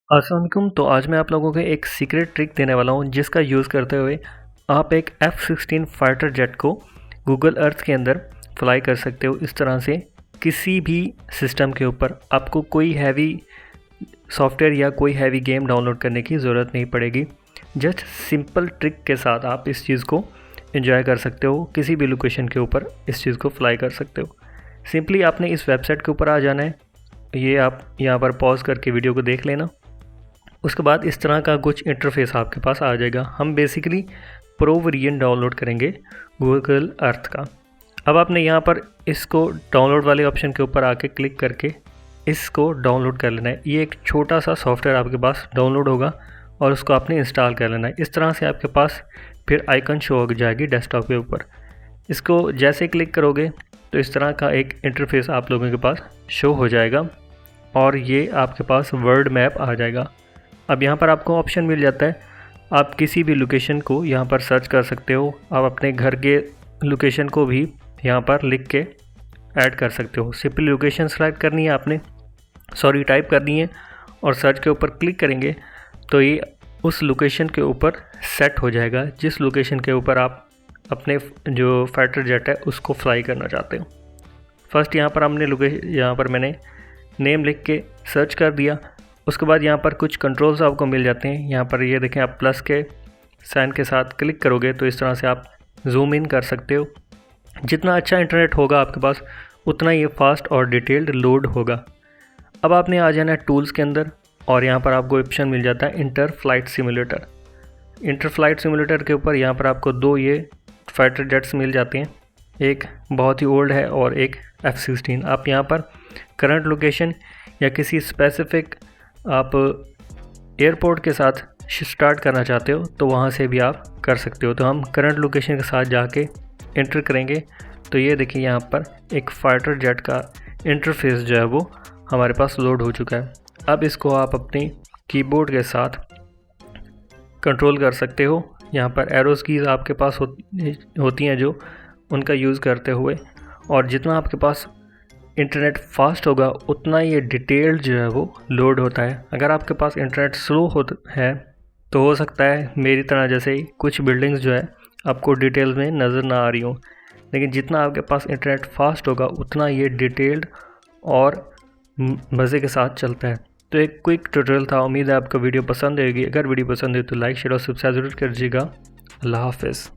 अस्सलाम वालेकुम। तो आज मैं आप लोगों को एक सीक्रेट ट्रिक देने वाला हूँ जिसका यूज़ करते हुए आप एक F-16 फाइटर जेट को गूगल अर्थ के अंदर फ्लाई कर सकते हो। इस तरह से किसी भी सिस्टम के ऊपर आपको कोई हैवी सॉफ्टवेयर या कोई हैवी गेम डाउनलोड करने की ज़रूरत नहीं पड़ेगी। जस्ट सिंपल ट्रिक के साथ आप इस चीज़ को एंजॉय कर सकते हो, किसी भी लोकेशन के ऊपर इस चीज़ को फ्लाई कर सकते हो। सिंपली आपने इस वेबसाइट के ऊपर आ जाना है। ये आप यहाँ पर पॉज करके वीडियो को देख लेना। उसके बाद इस तरह का कुछ इंटरफेस आपके पास आ जाएगा। हम बेसिकली प्रो वेरिएंट डाउनलोड करेंगे गूगल अर्थ का। अब आपने यहाँ पर इसको डाउनलोड वाले ऑप्शन के ऊपर आके क्लिक करके इसको डाउनलोड कर लेना है। ये एक छोटा सा सॉफ्टवेयर आपके पास डाउनलोड होगा और उसको आपने इंस्टॉल कर लेना है। इस तरह से आपके पास फिर आइकन शो हो जाएगी डेस्कटॉप के ऊपर। इसको जैसे क्लिक करोगे तो इस तरह का एक इंटरफेस आप लोगों के पास शो हो जाएगा और ये आपके पास वर्ल्ड मैप आ जाएगा। अब यहाँ पर आपको ऑप्शन मिल जाता है, आप किसी भी लोकेशन को यहाँ पर सर्च कर सकते हो। आप अपने घर के लोकेशन को भी यहाँ पर लिख के ऐड कर सकते हो। सिंपली लोकेशन सेलेक्ट करनी है आपने, टाइप करनी है और सर्च के ऊपर क्लिक करेंगे तो ये उस लोकेशन के ऊपर सेट हो जाएगा जिस लोकेशन के ऊपर आप अपने जो फाइटर जेट है उसको फ्लाई करना चाहते हो। फर्स्ट यहाँ पर मैंने नेम लिख के सर्च कर दिया। उसके बाद यहाँ पर कुछ कंट्रोल्स आपको मिल जाते हैं। यहाँ पर ये देखें, आप प्लस के साइन के साथ क्लिक करोगे तो इस तरह से आप जूम इन कर सकते हो। जितना अच्छा इंटरनेट होगा आपके पास उतना ये फास्ट और डिटेल्ड लोड होगा। अब आपने आ जाना है टूल्स के अंदर और यहाँ पर आपको ऑप्शन मिल जाता है inter flight simulator. Inter flight simulator के ऊपर यहाँ पर आपको दो ये फाइटर जेट्स मिल जाते हैं, एक बहुत ही ओल्ड है और एक F-16। आप यहाँ पर करंट लोकेशन या किसी स्पेसिफिक आप एयरपोर्ट के साथ स्टार्ट करना चाहते हो तो वहाँ से भी आप कर सकते हो। तो हम करंट लोकेशन के साथ जाके एंटर करेंगे तो ये देखिए यहाँ पर एक फाइटर जेट का इंटरफेस जो है वो हमारे पास लोड हो चुका है। अब इसको आप अपनी कीबोर्ड के साथ कंट्रोल कर सकते हो। यहाँ पर एरोज़ कीज़ आपके पास होती हैं जो उनका यूज़ करते हुए, और जितना आपके पास इंटरनेट फास्ट होगा उतना ये डिटेल्ड जो है वो लोड होता है। अगर आपके पास इंटरनेट स्लो है तो हो सकता है मेरी तरह जैसे ही कुछ बिल्डिंग्स जो है आपको डिटेल में नज़र ना आ रही हो, लेकिन जितना आपके पास इंटरनेट फास्ट होगा उतना ये डिटेल्ड और मज़े के साथ चलता है। तो एक क्विक ट्यूटोरियल था। उम्मीद है आपको वीडियो पसंद आएगी। अगर वीडियो पसंद है तो लाइक शेयर और सब्सक्राइब ज़रूर कर दीजिएगा। अल्लाह हाफ़िज़।